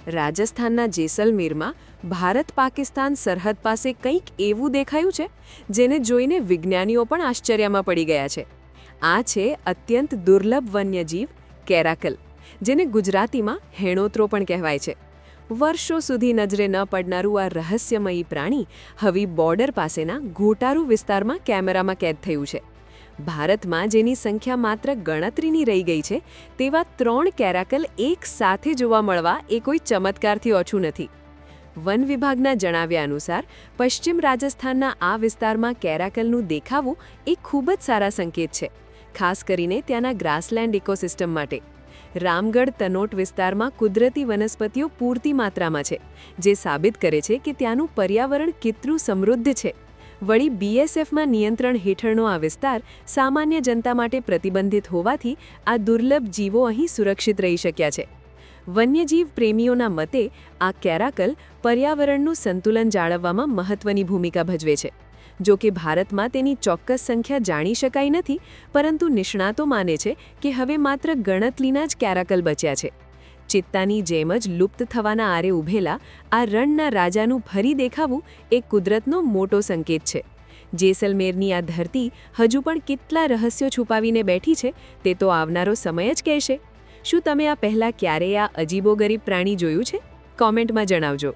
રાજસ્થાનના જેસલમેરમાં ભારત પાકિસ્તાન સરહદ પાસે કંઈક એવું દેખાયું છે જેને જોઈને વિજ્ઞાનીઓ પણ આશ્ચર્યમાં પડી ગયા છે. આ છે અત્યંત દુર્લભ વન્યજીવ કેરાકલ, જેને ગુજરાતીમાં હેણોત્રો પણ કહેવાય છે. વર્ષો સુધી નજરે ન પડનારું આ રહસ્યમયી પ્રાણી હવે બોર્ડર પાસેના ઘોટારૂ વિસ્તારમાં કેમેરામાં કેદ થયું છે. ભારતમાં જેની સંખ્યા માત્ર ગણતરીની રહી ગઈ છે તેવા 3 કેરાકલ એક સાથે જોવા મળવા એ કોઈ ચમત્કારથી ઓછું નથી. વન વિભાગના જણાવ્યા અનુસાર પશ્ચિમ રાજસ્થાનના આ વિસ્તારમાં કેરાકલનું દેખાવું એ ખૂબ જ સારા સંકેત છે, ખાસ કરીને ત્યાંના ગ્રાસલેન્ડ ઇકોસિસ્ટમ માટે. રામગઢ તનોટ વિસ્તારમાં કુદરતી વનસ્પતિઓ પૂરતી માત્રામાં છે, જે સાબિત કરે છે કે ત્યાંનું પર્યાવરણ કેટલું સમૃદ્ધ છે. વળી બીએસએફમાં નિયંત્રણ હેઠળનો આ વિસ્તાર સામાન્ય જનતા માટે પ્રતિબંધિત હોવાથી આ દુર્લભ જીવો અહીં સુરક્ષિત રહી શક્યા છે. વન્યજીવ પ્રેમીઓના મતે આ કેરાકલ પર્યાવરણનું સંતુલન જાળવવામાં મહત્વની ભૂમિકા ભજવે છે. જો કે ભારતમાં તેની ચોક્કસ સંખ્યા જાણી શકાઈ નથી, પરંતુ નિષ્ણાતો માને છે કે હવે માત્ર ગણતરીના જ કેરાકલ બચ્યા છે. ચિત્તાની જેમ જ લુપ્ત થવાના આરે ઊભેલા આ રણના રાજાનું ફરી દેખાવું એ કુદરતનો મોટો સંકેત છે. જેસલમેરની આ ધરતી હજુ પણ કેટલા રહસ્યો છુપાવીને બેઠી છે તે તો આવનારો સમય જ કહેશે. શું તમે આ પહેલાં ક્યારેય આ અજીબોગરીબ પ્રાણી જોયું છે? કોમેન્ટમાં જણાવજો.